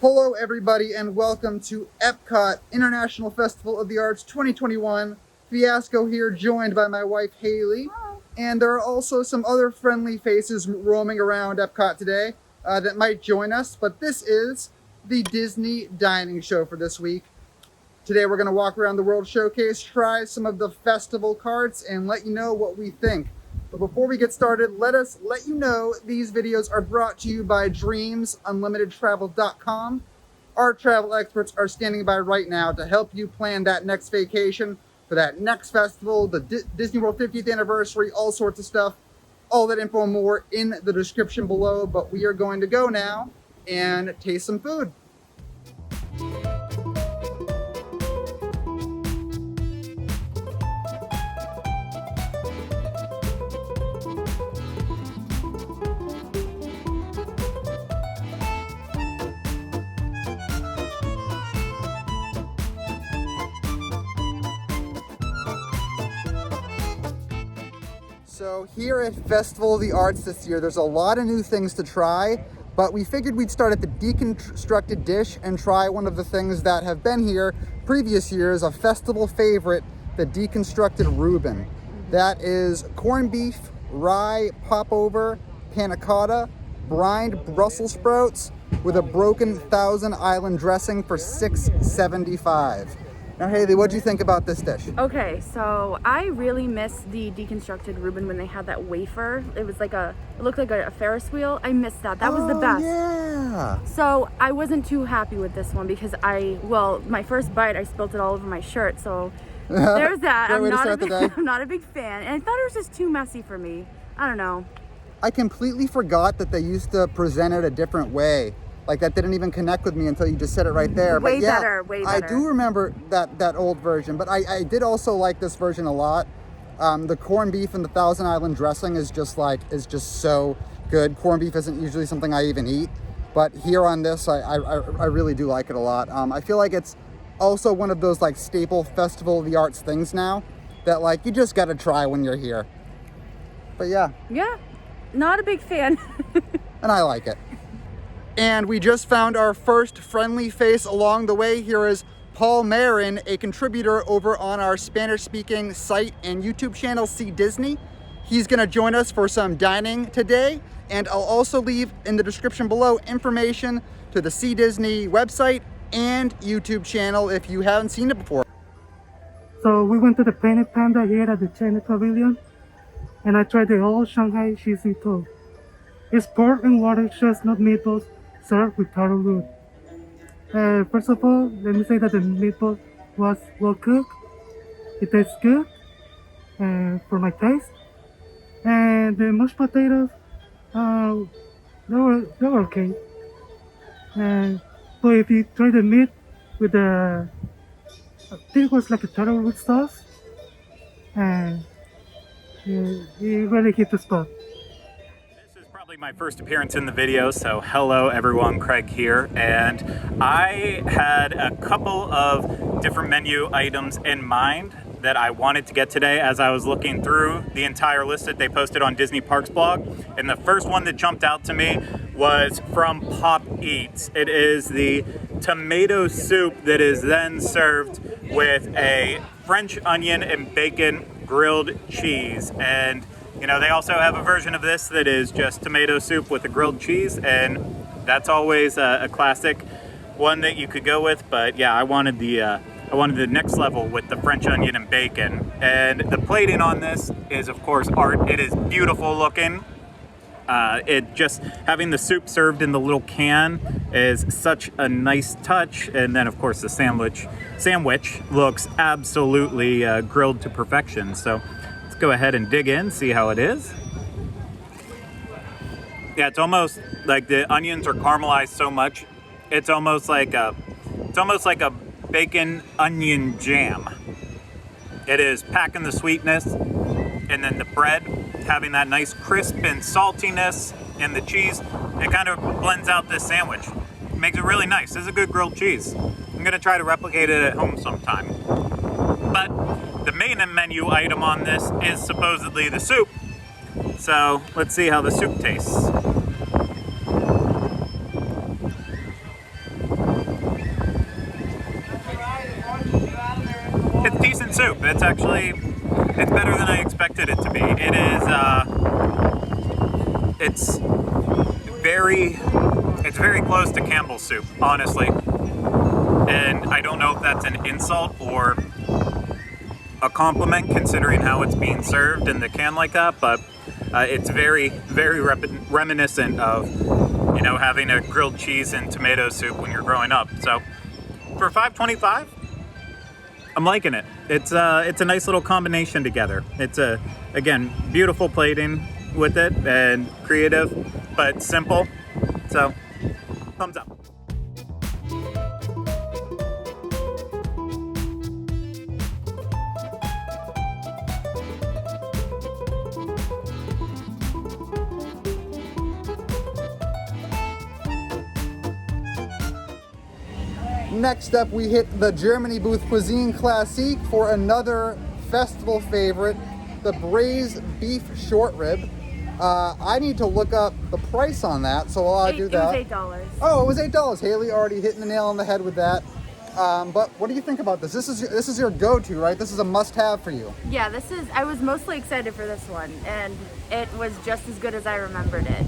Hello everybody and welcome to Epcot International Festival of the Arts 2021. Fiasco here, joined by my wife Haley. Hi. And there are also some other friendly faces roaming around Epcot today that might join us, but this is the Disney Dining Show for this week. Today we're going to walk around the World Showcase, try some of the festival carts, and let you know what we think. But before we get started, let us let you know these videos are brought to you by DreamsUnlimitedTravel.com. Our travel experts are standing by right now to help you plan that next vacation for that next festival, the Disney World 50th anniversary, all sorts of stuff. All that info and more in the description below, but we are going to go now and taste some food. So here at Festival of the Arts this year, there's a lot of new things to try, but we figured we'd start at the Deconstructed dish and try one of the things that have been here previous years, a festival favorite, the Deconstructed Reuben. That is corned beef, rye, popover, panna cotta, brined Brussels sprouts with a broken Thousand Island dressing for $6.75. Now, Haley, what do you think about this dish? Okay, so I really missed the Deconstructed Reuben when they had that wafer. It was like it looked like a Ferris wheel. I missed that. That was the best. Yeah. So I wasn't too happy with this one because my first bite, I spilled it all over my shirt. So there's that. I'm not a big fan. And I thought it was just too messy for me. I don't know. I completely forgot that they used to present it a different way. Like, that didn't even connect with me until you just said it right there. Way but yeah, better. I do remember that old version, but I did also like this version a lot. The corned beef and the Thousand Island dressing is just so good. Corned beef isn't usually something I even eat, but here on this, I really do like it a lot. I feel like it's also one of those like staple Festival of the Arts things now that like you just got to try when you're here. But yeah. Yeah, not a big fan. And I like it. And we just found our first friendly face along the way. Here is Paul Marin, a contributor over on our Spanish-speaking site and YouTube channel, See Disney. He's gonna join us for some dining today. And I'll also leave in the description below information to the See Disney website and YouTube channel if you haven't seen it before. So we went to the Panda here at the China Pavilion, and I tried the old Shanghai cheesy toast. It's pork and water chestnut meatballs served with taro root. First of all, let me say that the meatball was well cooked. It tastes good for my taste. And the mashed potatoes, they were okay. So if you try the meat with the, I think it was like a taro root sauce, and you really hit the spot. My first appearance in the video, so hello everyone, Craig here, and I had a couple of different menu items in mind that I wanted to get today as I was looking through the entire list that they posted on Disney Parks blog, and the first one that jumped out to me was from PopEats. It is the tomato soup that is then served with a French onion and bacon grilled cheese, and you know, they also have a version of this that is just tomato soup with a grilled cheese, and that's always a classic one that you could go with. But yeah, I wanted the next level with the French onion and bacon. And the plating on this is, of course, art. It is beautiful looking. It just having the soup served in the little can is such a nice touch. And then, of course, the sandwich looks absolutely grilled to perfection. So let's go ahead and dig in, see how it is. Yeah, it's almost like the onions are caramelized so much. It's almost like a bacon onion jam. It is packing the sweetness, and then the bread having that nice crisp and saltiness, and the cheese, it kind of blends out this sandwich. It makes it really nice. This is a good grilled cheese. I'm gonna try to replicate it at home sometime. But the main menu item on this is supposedly the soup. So let's see how the soup tastes. good soup. It's actually, it's better than I expected it to be. It is, it's very close to Campbell's soup, honestly. And I don't know if that's an insult or a compliment considering how it's being served in the can like that, but it's very, very reminiscent of, you know, having a grilled cheese and tomato soup when you're growing up. So for $5.25, I'm liking it. It's a nice little combination together. It's again, beautiful plating with it and creative, but simple. So thumbs up. Next up, we hit the Germany booth Cuisine Classique for another festival favorite, the braised beef short rib. I need to look up the price on that, so while I do that. It was $8. Oh, it was $8. Haley already hitting the nail on the head with that. But what do you think about this? This is your go-to, right? This is a must-have for you. Yeah, I was mostly excited for this one, and it was just as good as I remembered it.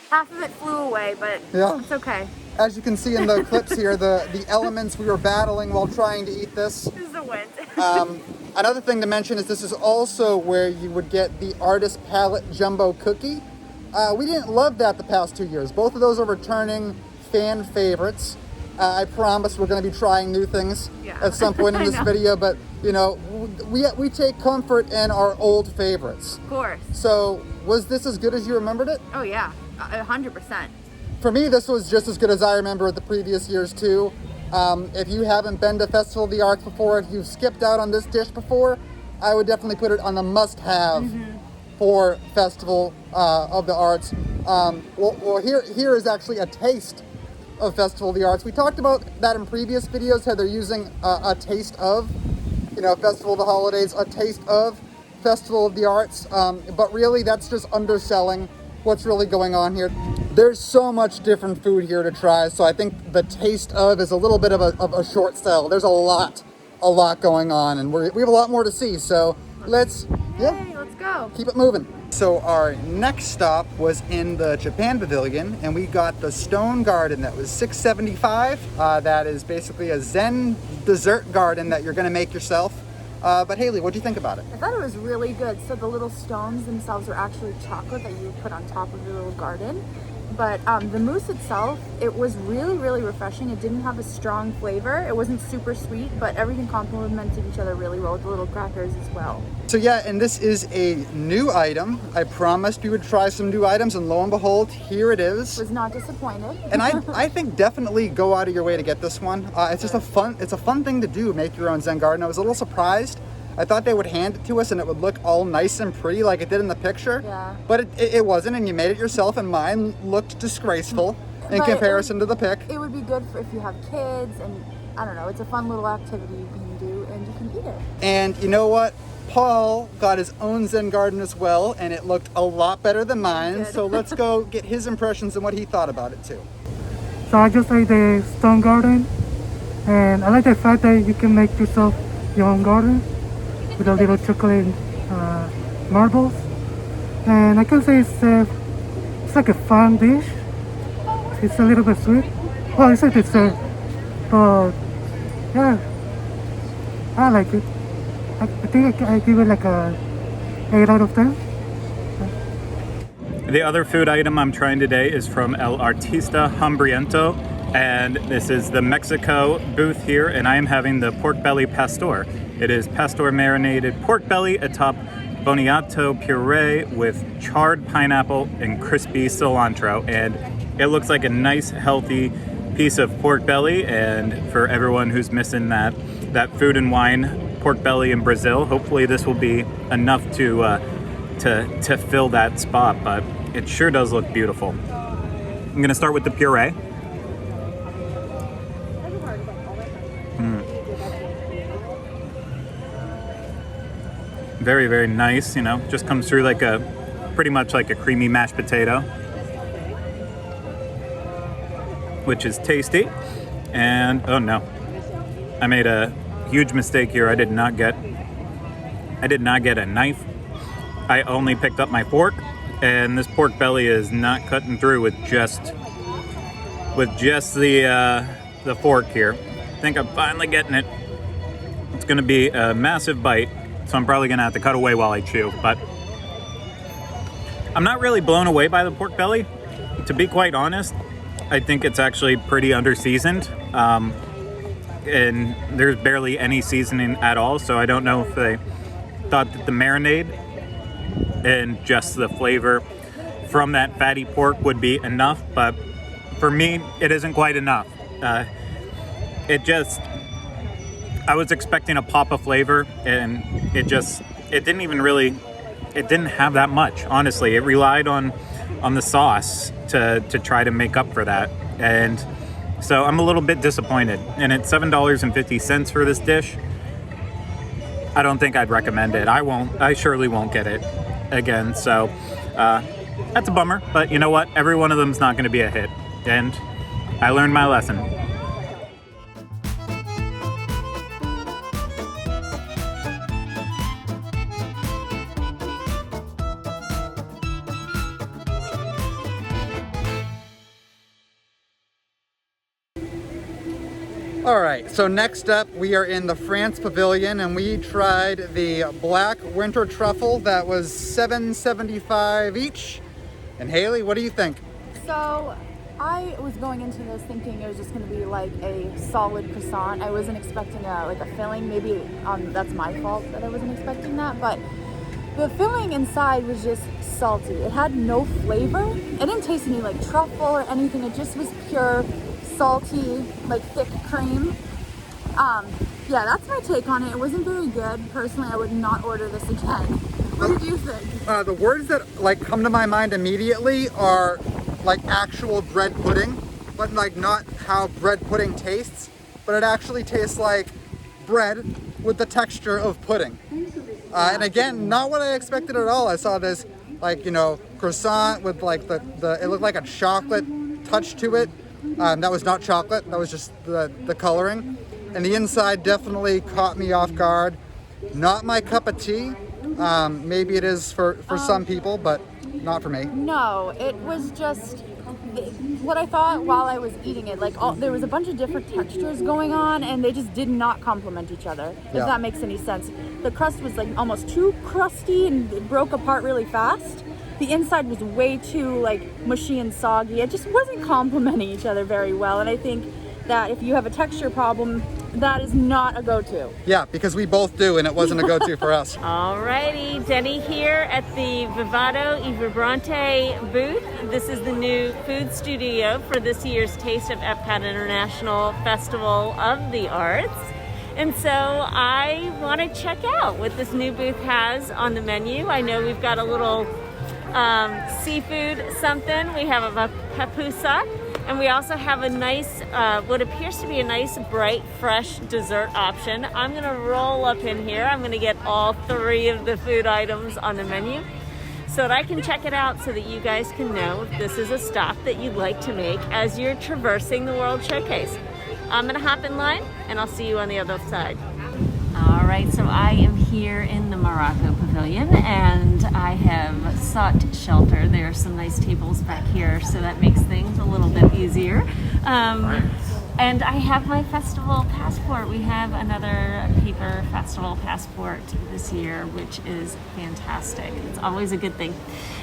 Half of it flew away, but yeah, it's okay. As you can see in the clips here, the elements we were battling while trying to eat this. This is a win. Another thing to mention is this is also where you would get the Artist Palette Jumbo Cookie. We didn't love that the past 2 years. Both of those are returning fan favorites. I promise we're going to be trying new things at some point in this video, but you know, we take comfort in our old favorites. Of course. So was this as good as you remembered it? Oh yeah, 100%. For me, this was just as good as I remember the previous years too. If you haven't been to Festival of the Arts before, if you've skipped out on this dish before, I would definitely put it on the must-have for Festival of the Arts. Well, here is actually a taste of Festival of the Arts. We talked about that in previous videos, how they're using a taste of, you know, Festival of the Holidays, a taste of Festival of the Arts, but really that's just underselling what's really going on here. There's so much different food here to try, so I think the taste of is a little bit of a short sell. There's a lot going on, and we have a lot more to see, so let's go. Keep it moving. So our next stop was in the Japan Pavilion, and we got the Stone Garden that was $6.75. That is basically a Zen dessert garden that you're gonna make yourself. But Haley, what do you think about it? I thought it was really good. So the little stones themselves are actually chocolate that you put on top of your little garden. But the mousse itself, it was really, really refreshing. It didn't have a strong flavor. It wasn't super sweet, but everything complemented each other really well with the little crackers as well. So yeah, and this is a new item. I promised we would try some new items, and lo and behold, here it is. Was not disappointed. And I think definitely go out of your way to get this one. It's just a fun thing to do, make your own Zen garden. I was a little surprised. I thought they would hand it to us and it would look all nice and pretty like it did in the picture. Yeah. But it wasn't, and you made it yourself, and mine looked disgraceful in comparison to the pic. It would be good for if you have kids, and I don't know, it's a fun little activity you can do and you can eat it. And you know what? Paul got his own Zen garden as well, and it looked a lot better than mine. So let's go get his impressions and what he thought about it too. So I just like the Stone Garden, and I like the fact that you can make yourself your own garden with a little chocolate marbles, and I can say it's like a fun dish. It's a little bit sweet. Well, it's a dessert, but yeah, I like it. I think I give it like a 8 out of 10. The other food item I'm trying today is from El Artista Hambriento, and this is the Mexico booth here, and I am having the pork belly pastor. It is pastor marinated pork belly atop boniato puree with charred pineapple and crispy cilantro, and it looks like a nice healthy piece of pork belly. And for everyone who's missing that food and wine pork belly in Brazil, hopefully this will be enough to fill that spot, but it sure does look beautiful. I'm gonna start with the puree. Very, very nice, you know, just comes through like pretty much like a creamy mashed potato, which is tasty. And, oh no, I made a huge mistake here. I did not get I did not get a knife. I only picked up my fork, and this pork belly is not cutting through with just the fork here. I think I'm finally getting it. It's gonna be a massive bite, so I'm probably gonna have to cut away while I chew, but I'm not really blown away by the pork belly. To be quite honest, I think it's actually pretty under-seasoned, and there's barely any seasoning at all, so I don't know if they thought that the marinade and just the flavor from that fatty pork would be enough, but for me, it isn't quite enough. I was expecting a pop of flavor, and it didn't have that much, honestly. It relied on the sauce to try to make up for that, and so I'm a little bit disappointed. And it's $7.50 for this dish. I don't think I'd recommend it. I surely won't get it again, so that's a bummer, but you know what? Every one of them is not going to be a hit, and I learned my lesson. All right, so next up we are in the France Pavilion, and we tried the black winter truffle that was $7.75 each. And Haley, what do you think? So I was going into this thinking it was just going to be like a solid croissant. I wasn't expecting a filling. Maybe that's my fault that I wasn't expecting that, but the filling inside was just salty. It had no flavor. It didn't taste any like truffle or anything. It just was pure salty, like thick cream. Yeah, that's my take on it. It wasn't very good. Personally, I would not order this again. What did you think? The words that like come to my mind immediately are like actual bread pudding, but like not how bread pudding tastes, but it actually tastes like bread with the texture of pudding. And again, not what I expected at all. I saw this like, you know, croissant with like it looked like a chocolate touch to it. That was not chocolate, that was just the coloring. And the inside definitely caught me off guard. Not my cup of tea. Maybe it is for some people, but not for me. No, it was just what I thought while I was eating it. Like there was a bunch of different textures going on, and they just did not complement each other, if that makes any sense. The crust was like almost too crusty, and it broke apart really fast. The inside was way too like mushy and soggy. It just wasn't complementing each other very well, and I think that if you have a texture problem, that is not a go-to. Yeah, because we both do, and it wasn't a go-to for us. Alrighty, Deni here at the Vivado y Vibrante booth. This is the new food studio for this year's Taste of Epcot International Festival of the Arts. And so I want to check out what this new booth has on the menu. I know we've got a little seafood something. We have a papusa, and we also have a nice, what appears to be a nice, bright, fresh dessert option. I'm gonna roll up in here. I'm gonna get all three of the food items on the menu so that I can check it out so that you guys can know if this is a stop that you'd like to make as you're traversing the World Showcase. I'm gonna hop in line, and I'll see you on the other side. All right, so I am here in the Morocco Pavilion, and I have sought shelter. There are some nice tables back here, so that makes things a little bit easier. And I have my festival passport. We have another paper festival passport this year, which is fantastic. It's always a good thing.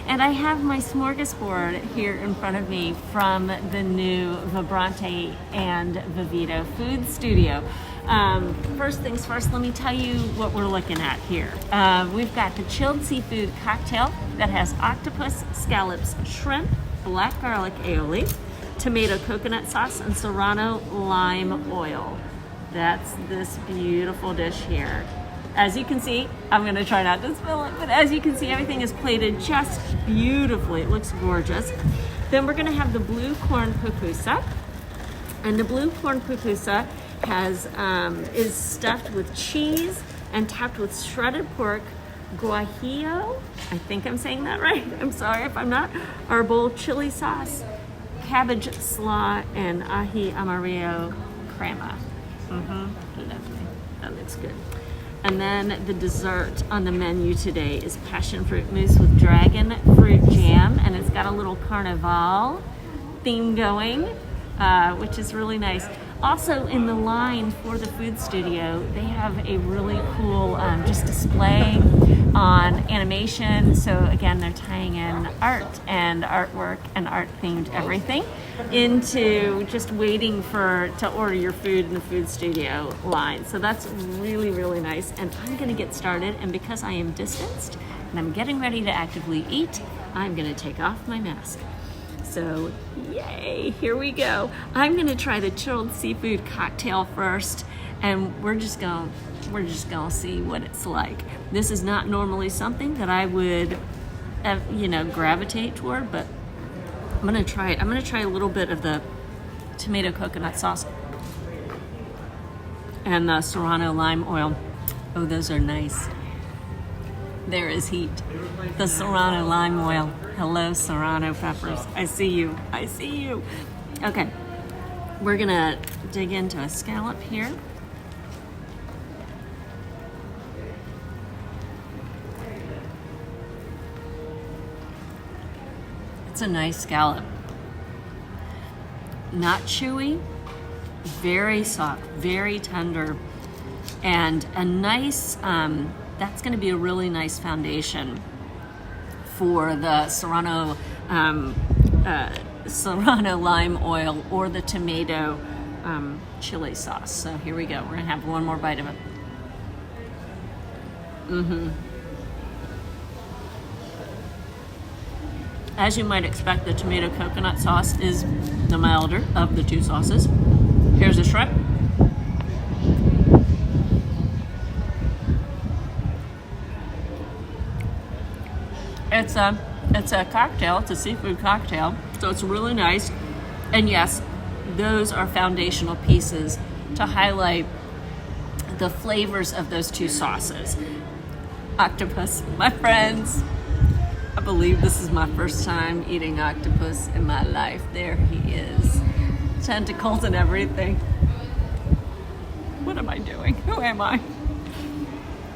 And I have my smorgasbord here in front of me from the new Vibrante and Vivado food studio. First things first, let me tell you what we're looking at here. We've got the chilled seafood cocktail that has octopus, scallops, shrimp, black garlic aioli, tomato coconut sauce, and serrano lime oil. That's this beautiful dish here. As you can see, I'm gonna try not to spill it, but as you can see, everything is plated just beautifully. It looks gorgeous. Then we're gonna have the blue corn pupusa. And the blue corn pupusa is stuffed with cheese and topped with shredded pork, guajillo, I think I'm saying that right, I'm sorry if I'm not, herbal chili sauce, cabbage slaw, and ají amarillo crema. Lovely. That looks good. And then the dessert on the menu today is passion fruit mousse with dragon fruit jam, and it's got a little carnival theme going, which is really nice. Also in the line for the food studio, they have a really cool just display on animation. So again, they're tying in art and artwork and art themed everything into just waiting to order your food in the food studio line. So that's really, really nice. And I'm gonna get started, and because I am distanced and I'm getting ready to actively eat, I'm gonna take off my mask. So yay, here we go. I'm gonna try the chilled seafood cocktail first, and we're just gonna see what it's like. This is not normally something that I would, gravitate toward, but I'm gonna try it. I'm gonna try a little bit of the tomato coconut sauce and the Serrano lime oil. Oh, those are nice. There is heat. The Serrano lime oil. Hello, Serrano peppers. I see you. I see you. Okay, we're gonna dig into a scallop here. It's a nice scallop. Not chewy, very soft, very tender, and a nice, that's gonna be a really nice foundation for the Serrano lime oil or the tomato chili sauce. So here we go. We're gonna have one more bite of it. As you might expect, the tomato coconut sauce is the milder of the two sauces. Here's a shrimp. It's a cocktail, it's a seafood cocktail, so it's really nice. And yes, those are foundational pieces to highlight the flavors of those two sauces. Octopus, my friends, I believe this is my first time eating octopus in my life. There he is. Tentacles and everything. What am I doing? Who am I?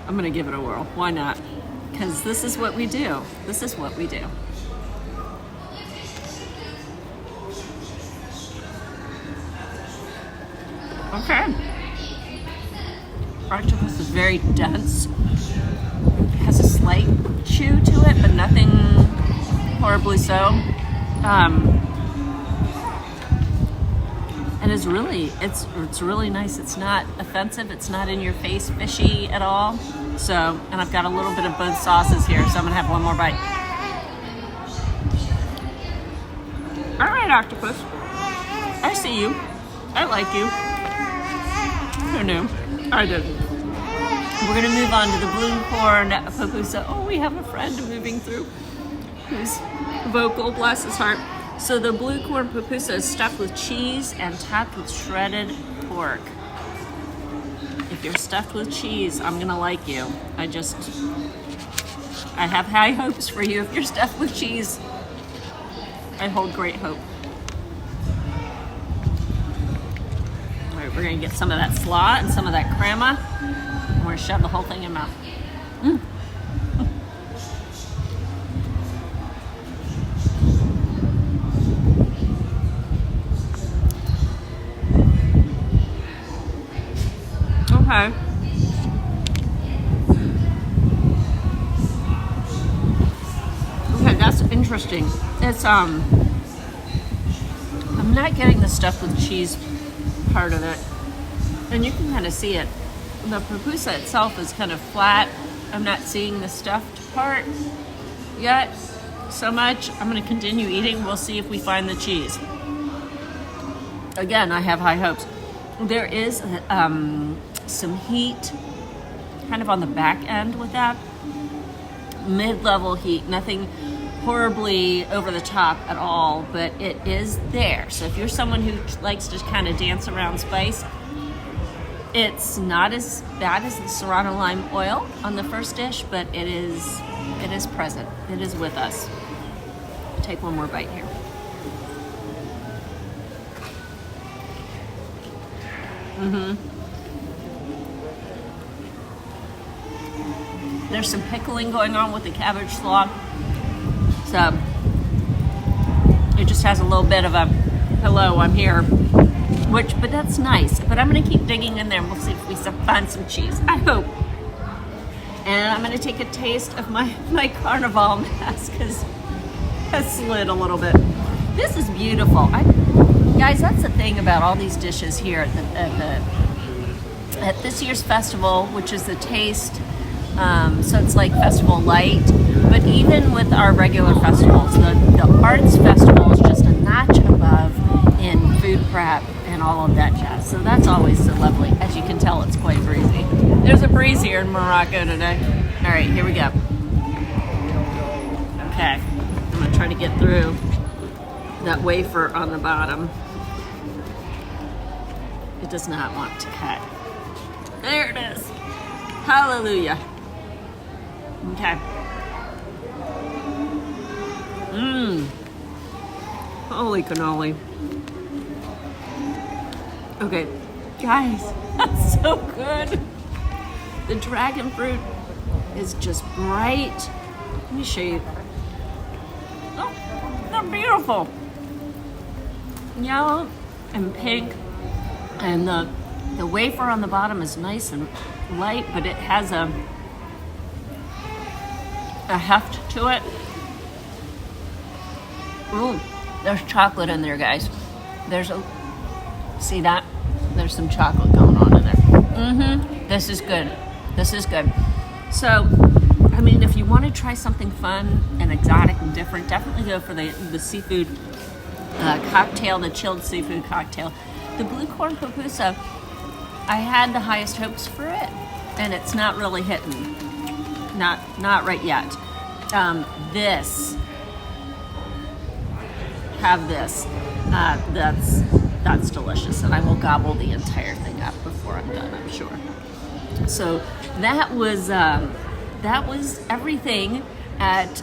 I'm gonna give it a whirl. Why not? Because this is what we do. This is what we do. Okay. Octopus is very dense. It has a slight chew to it, but nothing horribly so. And it's really nice. It's not offensive. It's not in your face fishy at all. So, and I've got a little bit of both sauces here, so I'm gonna have one more bite. All right, octopus. I see you. I like you. Who knew? I did. We're gonna move on to the blue corn pupusa. Oh, we have a friend moving through who's vocal, bless his heart. So the blue corn pupusa is stuffed with cheese and topped with shredded pork. If you're stuffed with cheese, I'm gonna like you. I have high hopes for you. If you're stuffed with cheese, I hold great hope. All right, we're gonna get some of that slaw and some of that crema. And we're gonna shove the whole thing in mouth. Okay. Okay, that's interesting. It's I'm not getting the stuff with cheese part of it, and you can kind of see it. The pupusa itself is kind of flat. I'm not seeing the stuffed part yet so much. I'm going to continue eating. We'll see if we find the cheese. Again, I have high hopes. There is some heat kind of on the back end with that. Mid-level heat, nothing horribly over the top at all, but it is there. So if you're someone who likes to kind of dance around spice, it's not as bad as the Serrano lime oil on the first dish, but it is present. It is with us. Take one more bite here. There's some pickling going on with the cabbage slaw. So it just has a little bit of a, hello, I'm here, but that's nice. But I'm gonna keep digging in there and we'll see if we find some cheese, I hope. And I'm gonna take a taste of my Carnival mask because it has slid a little bit. This is beautiful. Guys, that's the thing about all these dishes here at this year's festival, which is the Taste. So it's like Festival Light, but even with our regular festivals, the Arts Festival is just a notch above in food prep and all of that jazz. So that's always so lovely. As you can tell, it's quite breezy. There's a breeze here in Morocco today. All right, here we go. Okay, I'm gonna try to get through that wafer on the bottom. It does not want to cut. There it is. Hallelujah. Okay. Holy cannoli. Okay, guys, that's so good. The dragon fruit is just bright. Let me show you. Oh, they're beautiful. Yellow and pink, and the wafer on the bottom is nice and light, but it has a heft to it. Ooh, there's chocolate in there, guys. See that? There's some chocolate going on in there. This is good. This is good. So, I mean, if you want to try something fun and exotic and different, definitely go for the seafood cocktail, the chilled seafood cocktail. The blue corn pupusa, I had the highest hopes for it, and it's not really hitting. Not right yet. Have this. That's delicious, and I will gobble the entire thing up before I'm done, I'm sure. So that was everything at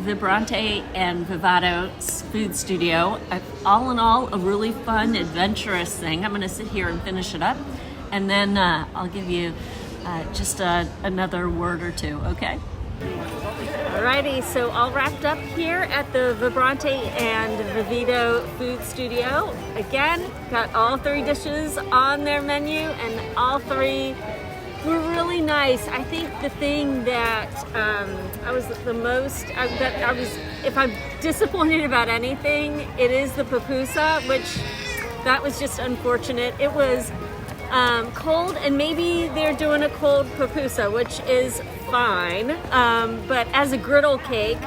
Vibrante and Vivado's food studio. All in all, a really fun, adventurous thing. I'm going to sit here and finish it up, and then I'll give you just another word or two, okay? Alrighty, so all wrapped up here at the Vibrante and Vivado food studio. Again, got all 3 dishes on their menu, and all 3 were really nice. I think the thing that I was the most, if I'm disappointed about anything, it is the pupusa, which that was just unfortunate. It was cold, and maybe they're doing a cold pupusa, which is fine. But as a griddle cake,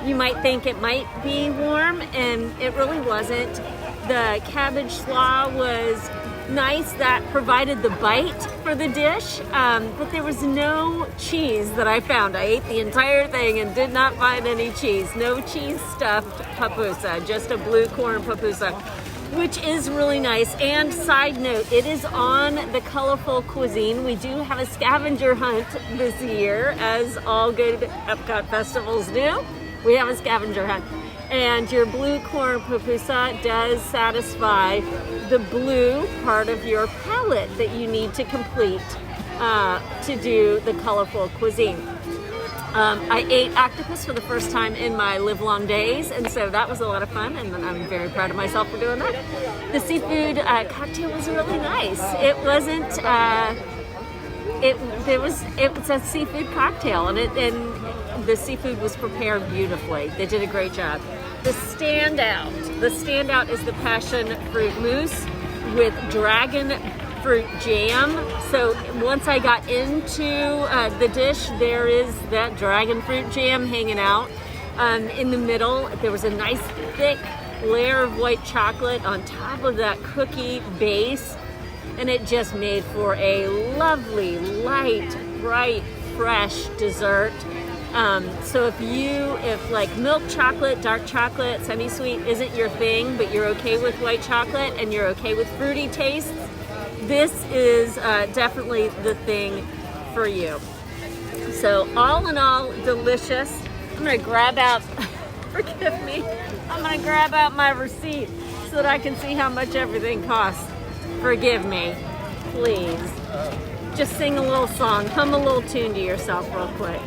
you might think it might be warm, and it really wasn't. The cabbage slaw was nice, that provided the bite for the dish, but there was no cheese that I found. I ate the entire thing and did not find any cheese. No cheese stuffed pupusa, just a blue corn pupusa, which is really nice. And side note, it is on the Colorful Cuisine. We do have a scavenger hunt this year, as all good Epcot festivals do. We have a scavenger hunt. And your blue corn pupusa does satisfy the blue part of your palette that you need to complete to do the Colorful Cuisine. I ate octopus for the first time in my live-long days, and so that was a lot of fun, and I'm very proud of myself for doing that. The seafood cocktail was really nice. It wasn't, it was a seafood cocktail, and the seafood was prepared beautifully. They did a great job. The standout is the passion fruit mousse with dragon fruit jam. So once I got into the dish, there is that dragon fruit jam hanging out. In the middle, there was a nice thick layer of white chocolate on top of that cookie base, and it just made for a lovely, light, bright, fresh dessert. So if like milk chocolate, dark chocolate, semi-sweet isn't your thing, but you're okay with white chocolate and you're okay with fruity tastes, this is definitely the thing for you. So all in all, delicious. I'm gonna grab out, forgive me, I'm gonna grab out my receipt so that I can see how much everything costs. Forgive me, please. just sing a little song, hum a little tune to yourself real quick.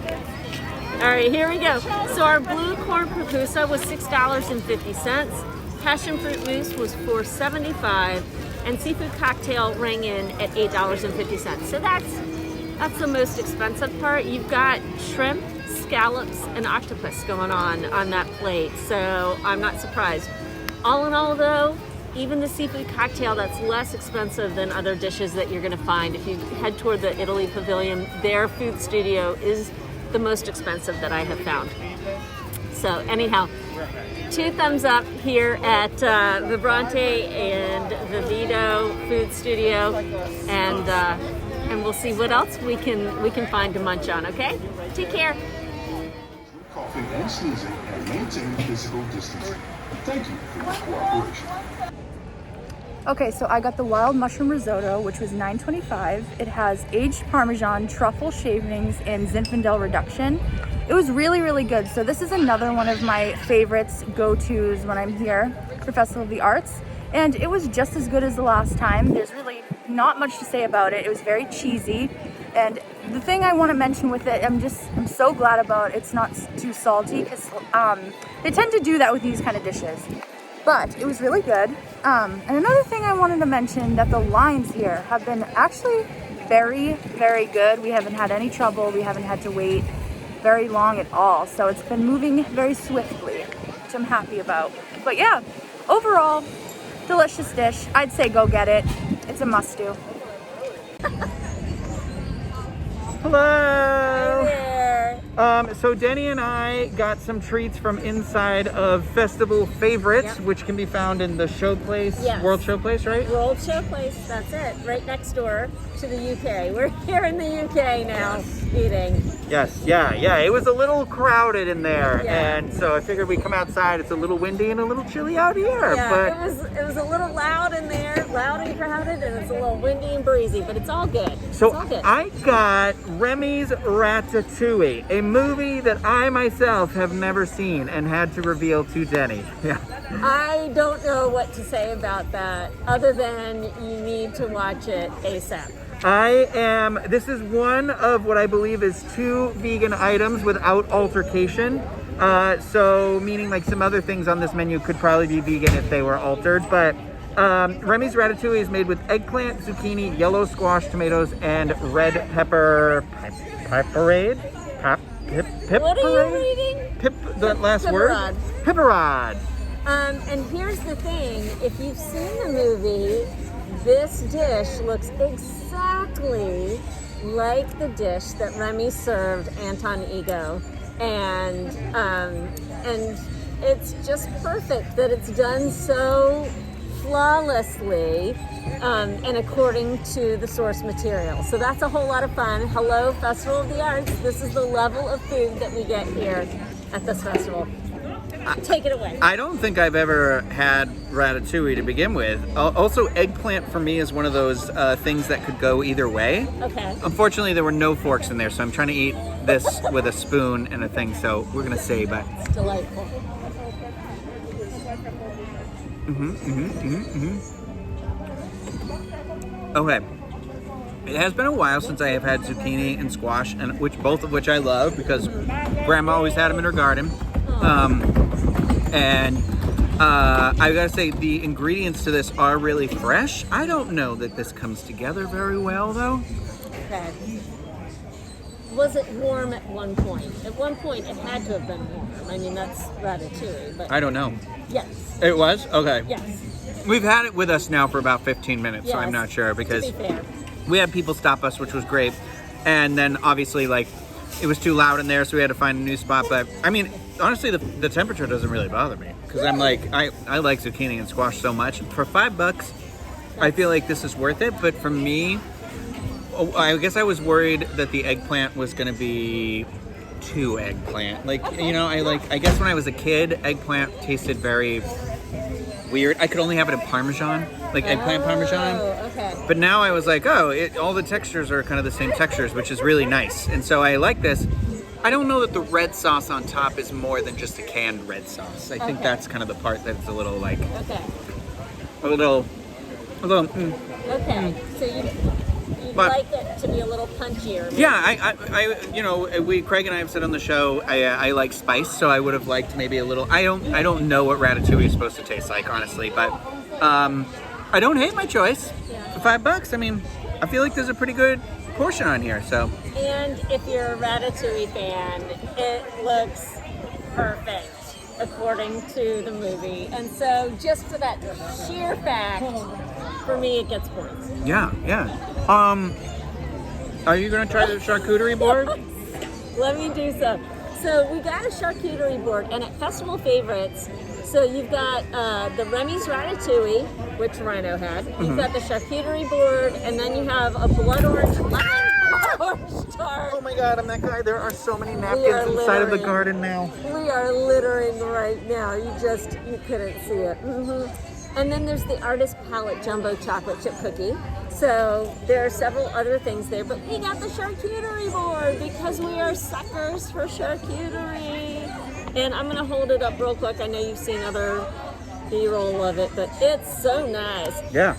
All right, here we go. So our blue corn pupusa was $6.50. Passion fruit mousse was $4.75, and seafood cocktail rang in at $8.50. So that's the most expensive part. You've got shrimp, scallops, and octopus going on that plate. So I'm not surprised. All in all, though, even the seafood cocktail, that's less expensive than other dishes that you're going to find. If you head toward the Italy Pavilion, their food studio is the most expensive that I have found. So anyhow, 2 thumbs up here at Vibrante and Vivado Food Studio, and we'll see what else we can find to munch on. Okay, take care. Coughing and sneezing and maintain physical distancing. Thank you for your cooperation. Okay, so I got the wild mushroom risotto, which was $9.25. It has aged Parmesan, truffle shavings, and Zinfandel reduction. It was really, really good. So this is another one of my favorites, go-tos when I'm here for Festival of the Arts. And it was just as good as the last time. There's really not much to say about it. It was very cheesy. And the thing I want to mention with it, I'm so glad about it's not too salty, because they tend to do that with these kind of dishes. But it was really good. And another thing I wanted to mention, that the lines here have been actually very, very good. We haven't had any trouble. We haven't had to wait very long at all. So it's been moving very swiftly, which I'm happy about. But yeah, overall, delicious dish. I'd say go get it. It's a must-do. Hello! Hi there. So Deni and I got some treats from inside of Festival Favorites, Yep. which can be found in the showplace, Yes. World Showplace, right? World Showplace, that's it, right next door to the UK. We're here in the UK now, eating. Yes, yeah. It was a little crowded in there, Yeah. and so I figured we'd come outside. It's a little windy and a little chilly out here, Yeah, but it was a little loud in there, loud and crowded, and it's a little windy and breezy, but it's all good. so it's all good. I got Remy's Ratatouille, a movie that I myself have never seen and had to reveal to Deni. Yeah. I don't know what to say about that, other than you need to watch it ASAP. This is one of what I believe is 2 vegan items without altercation. So meaning like some other things on this menu could probably be vegan if they were altered. But Remy's Ratatouille is made with eggplant, zucchini, yellow squash, tomatoes, and red pepper pepperade. What are you reading? The last word? Pepperade. And here's the thing, if you've seen the movie, this dish looks exactly like the dish that Remy served Anton Ego. And it's just perfect that it's done so flawlessly and according to the source material. So that's a whole lot of fun. Hello, Festival of the Arts. This is the level of food that we get here at this festival. Take it away. I don't think I've ever had ratatouille to begin with. Also, eggplant for me is one of those things that could go either way. Okay. Unfortunately, there were no forks in there, so I'm trying to eat this with a spoon and a thing, so we're gonna say, but... It's delightful. Okay. It has been a while since I have had zucchini and squash, and both of which I love because Grandma always had them in her garden. I gotta say, the ingredients to this are really fresh. I don't know that this comes together very well, though. Okay. Was it warm at one point? At one point, it had to have been warm. I mean, that's ratatouille, but I don't know. yes, It was? Okay. yes. We've had it with us now for about 15 minutes, so I'm Yes, not sure because To be fair. we had people stop us, which was great. And then obviously, like, it was too loud in there, so we had to find a new spot. But I mean, honestly, the temperature doesn't really bother me because I'm like, I like zucchini and squash so much. For $5, I feel like this is worth it. But for me, I guess I was worried that the eggplant was going to be too eggplant. Like, you know, I guess when I was a kid, eggplant tasted very weird. I could only have it in Parmesan, like eggplant Parmesan. Oh, okay. But now I was like, oh, all the textures are kind of the same textures, which is really nice. And so I like this. I don't know that the red sauce on top is more than just a canned red sauce. I think Okay. that's kind of the part that's a little like, Okay. a little. Okay. So you You'd But- like it to be a little punchier. Yeah, Craig and I have said on the show, I like spice, so I would have liked maybe a little. I don't know what ratatouille is supposed to taste like, honestly, but I don't hate my choice. For $5, I mean, I feel like there's a pretty good portion on here. So. And if you're a ratatouille fan, it looks perfect according to the movie. And so, just for that sheer fact, for me, it gets points. Yeah. Are you gonna try the charcuterie board? Let me do so. So we got a charcuterie board, and at Festival Favorites, so you've got the Remy's Ratatouille, which Ryno had. You've got the charcuterie board, and then you have a blood orange tart. Oh my God, I'm that guy. There are so many napkins inside of the garden now. We are littering right now. You couldn't see it. And then there's the Artist Palette Jumbo Chocolate Chip Cookie. So there are several other things there, but we got the charcuterie board because we are suckers for charcuterie. And I'm gonna hold it up real quick. I know you've seen other B-roll of it, but it's so nice. Yeah.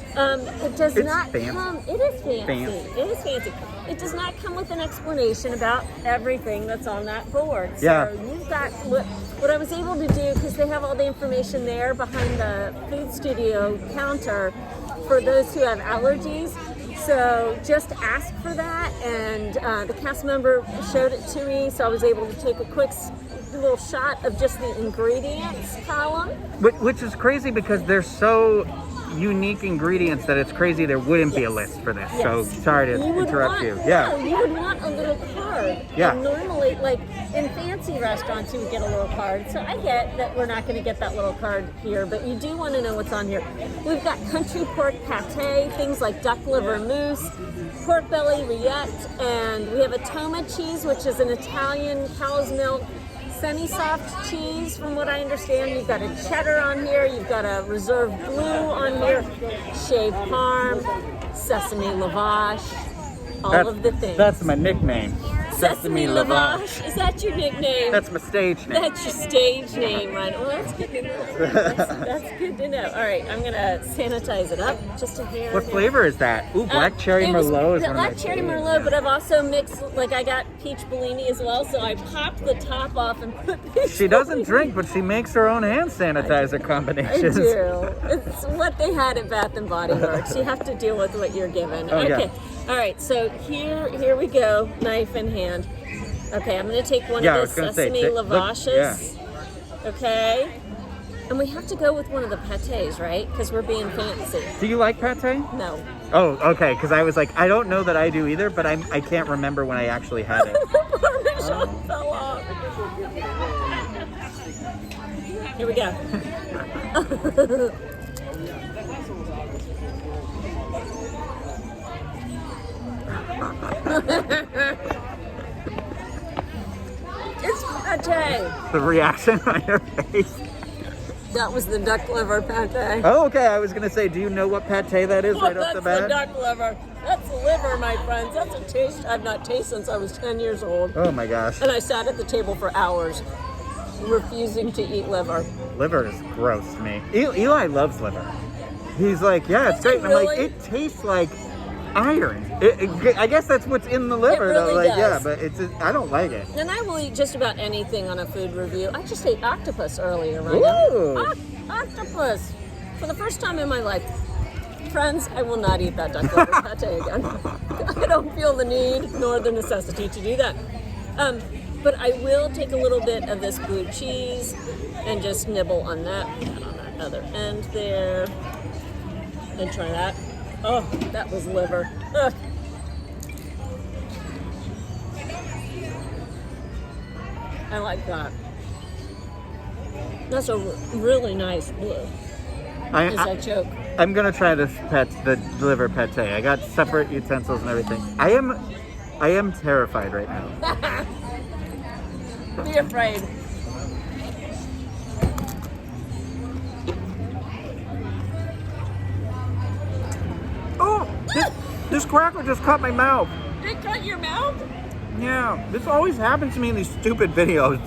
It does not fancy. come. It is fancy. It is fancy. It does not come with an explanation about everything that's on that board. So Yeah. you've got what I was able to do, because they have all the information there behind the food studio counter for those who have allergies. So just ask for that, and the cast member showed it to me, so I was able to take a quick little shot of just the ingredients column. Which is crazy because they're so unique ingredients that it's crazy there wouldn't be a list for this. So sorry to interrupt you. Yeah. No, you would want a little card. Yeah. And normally, like in fancy restaurants, you would get a little card. So I get that we're not going to get that little card here, but you do want to know what's on here. We've got country pork pate, things like duck liver mousse, pork belly rillette, and we have a toma cheese, which is an Italian cow's milk semi-soft cheese, from what I understand. You've got a cheddar on here, you've got a reserve blue on here, shaved parm, sesame lavash, all of the things. That's my nickname. Sesame lavash. Is that your nickname? That's my stage name. That's your stage name, right? Well, that's good to know. That's good to know. All right, I'm gonna sanitize it up just a hair. What flavor is that? Ooh, black cherry merlot is one of my Black cherry favorites. merlot, but I've also mixed, like I got peach bellini as well, so I popped the top off and put peach She doesn't Bellini. drink, but she makes her own hand sanitizer I combinations. do. It's what they had at Bath and Body Works. You have to deal with what you're given. Oh, yeah. Okay. All right. So here we go. Knife in hand. Okay. I'm gonna take one Yeah, I of was the gonna say, sesame look, lavashes. Okay. And we have to go with one of the patés, right? Because we're being fancy. Do you like pate? No. Oh, okay. Because I was like, I don't know that I do either, but I can't remember when I actually had it. The Parmesan fell off. Here we go. It's pate. The reaction on your face. That was the duck liver pate. Oh, okay. I was gonna say, do you know what pate that is right off the That's the bat? duck liver. That's liver, my friends. That's a taste I've not tasted since I was 10 years old. Oh my gosh. And I sat at the table for hours, refusing to eat liver. Liver is gross to me. Eli loves liver. He's like, yeah, it's Does he great. And I'm like, really? it tastes like iron. I guess that's what's in the liver. It really though. Like, does. yeah, but I don't like it. And I will eat just about anything on a food review. I just ate octopus earlier, right? Ooh. Octopus! For the first time in my life. Friends, I will not eat that duck liver pate again. I don't feel the need nor the necessity to do that. But I will take a little bit of this blue cheese and just nibble on that other end there. And try that. Oh, that was liver. Ugh. I like that. That's a really nice blue. As I choke. I'm gonna try this the liver pate. I got separate utensils and everything. I am terrified right now. Be afraid. Oh, this cracker just cut my mouth. Did it cut your mouth? Yeah, this always happens to me in these stupid videos.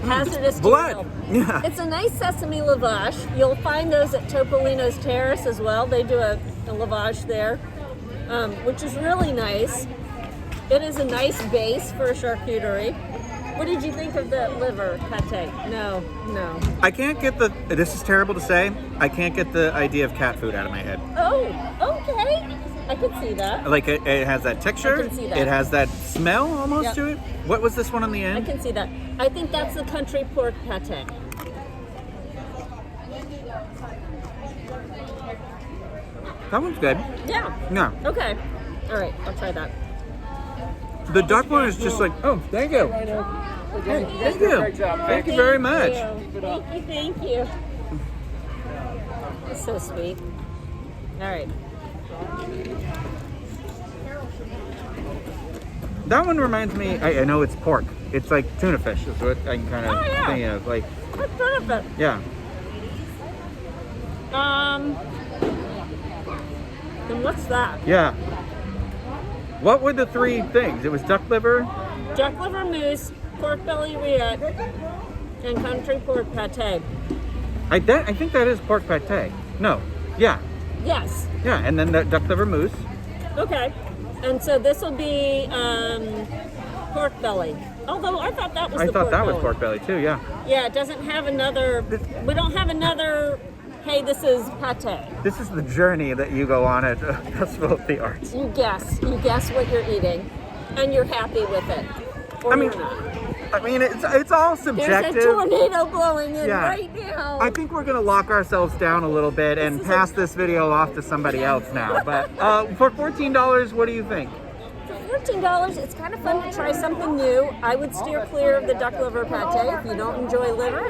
Hazardous to Blood. your health. Yeah. It's a nice sesame lavage. You'll find those at Topolino's Terrace as well. They do a lavage there, which is really nice. It is a nice base for a charcuterie. What did you think of the liver pate? No. I can't get this is terrible to say, I can't get the idea of cat food out of my head. Oh, okay. I could see that. Like it has that texture, I can see that. it has that smell almost Yep. to it. What was this one on the I end? can see that. I think that's the country pork pate. That one's good. Yeah. Yeah. Okay. All right. I'll try that. The duck one is just like, oh, thank you. Hey, thank you. Thank you very much. Thank you. That's so sweet. All right. That one reminds me, I know it's pork. It's like tuna fish is what I can kind of think of. Like, That's perfect. yeah. And what's that? Yeah. What were the three things? It was duck liver. Duck liver mousse, pork belly rillette, and country pork pate. I think that is pork pate. No. Yeah. Yes. Yeah. And then the duck liver mousse. Okay. And so this will be pork belly. Although I thought that was I the thought pork that belly. was pork belly too. Yeah. Yeah, it doesn't have another. We don't have another. Hey, this is pate. This is the journey that you go on at Festival of the Arts. You guess what you're eating, and you're happy with it. Or I mean, you're not. it's all subjective. There's a tornado blowing in Yeah. right now. I think we're gonna lock ourselves down a little bit and pass this video off to somebody else now. But for $14, what do you think? For $14, it's kind of fun to try something new. I would steer clear of the duck liver pate if you don't enjoy liver.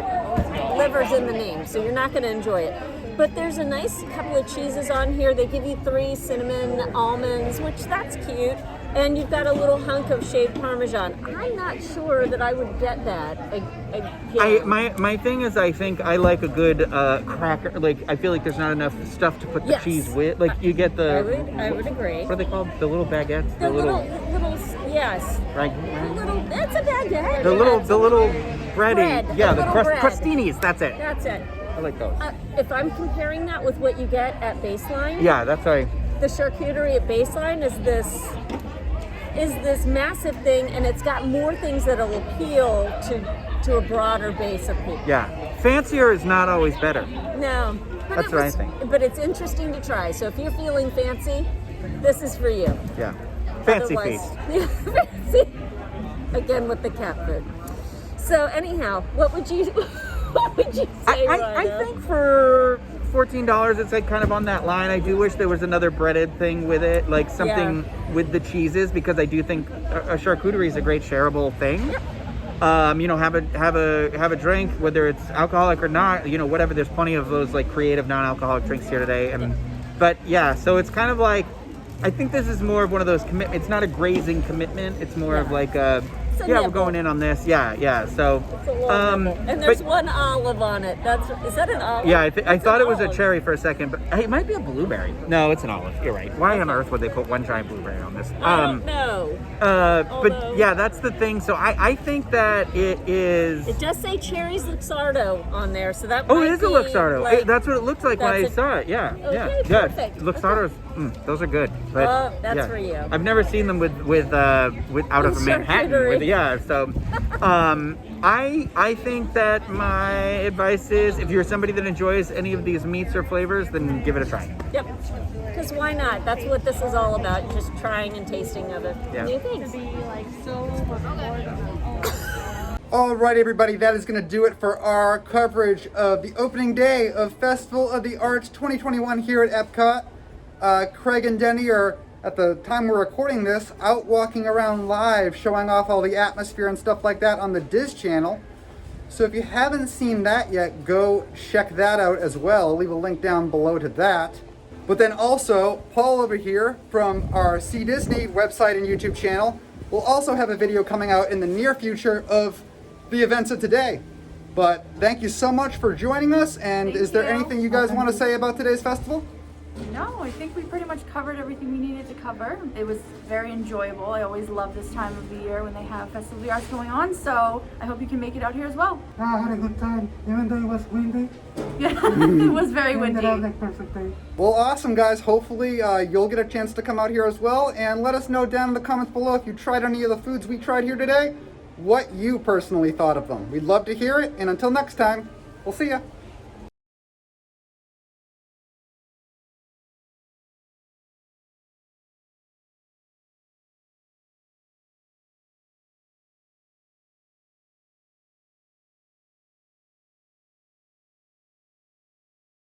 Liver's in the name, so you're not going to enjoy it. But there's a nice couple of cheeses on here. They give you 3 cinnamon almonds, which that's cute. And you've got a little hunk of shaved Parmesan. I'm not sure that I would get that again. My thing is, I think I like a good cracker. Like, I feel like there's not enough stuff to put the cheese with. Like, you get the. I would agree. What are they called? The little baguettes. The little yes. Right. It's a baguette. The little bready. Bread, Yeah, the the little bread. crostinis. That's it. That's it. I like those. If I'm comparing that with what you get at Baseline, Yeah, that's right. the charcuterie at Baseline is this massive thing, and it's got more things that'll appeal to a broader base of people. Yeah, fancier is not always better. No, but That's what I think. But it's interesting to try. So if you're feeling fancy, this is for you. Yeah, fancy Otherwise- feast. Fancy. Again with the cat food. So anyhow, what would you say? I Ryno? think for $14, it's like kind of on that line. I do wish there was another breaded thing with it, like something with the cheeses, because I do think a charcuterie is a great shareable thing. You know, have a drink, whether it's alcoholic or not. You know, whatever. There's plenty of those like creative non-alcoholic drinks here today. But yeah, so it's kind of like, I think this is more of one of those commitments. It's not a grazing commitment. It's more of like a. Yeah, we're going in on this. Yeah. So, It's a little nibble. And there's one olive on it. Is that an olive? Yeah, I thought it was a olive. cherry for a second, but hey, it might be a blueberry. No, it's an olive. You're right. Why on earth would they put one giant blueberry on this? I don't know. But yeah, that's the thing. So I think that it is. It does say cherries Luxardo on there, so that. Oh, might it is a be, Luxardo. like- That's what it looks like when I That's a- saw it. Yeah. Okay, Yeah. perfect. Luxardos. Those are good. But, Oh, that's yeah. for you. I've never seen them with out of a Manhattan. Charcuterie. So, I think that my advice is, if you're somebody that enjoys any of these meats or flavors, then give it a try. Yep. Because why not? That's what this is all about. Just trying and tasting of it. Yeah. New things. All right, everybody, that is going to do it for our coverage of the opening day of Festival of the Arts 2021 here at Epcot. Craig and Deni are, at the time we're recording this, out walking around live, showing off all the atmosphere and stuff like that on the Diz channel. So if you haven't seen that yet, go check that out as well. I'll leave a link down below to that. But then also, Paul over here from our See Disney website and YouTube channel will also have a video coming out in the near future of the events of today. But thank you so much for joining us, and is there anything you guys want to say about today's festival? No, I think we pretty much covered everything we needed to cover. It was very enjoyable. I always love this time of the year when they have Festival of the Arts going on, so I hope you can make it out here as well. I had a good time, even though it was windy. Yeah, it was very windy. Ended up like perfect day. Well, awesome, guys. Hopefully you'll get a chance to come out here as well. And let us know down in the comments below if you tried any of the foods we tried here today, what you personally thought of them. We'd love to hear it. And until next time, we'll see ya.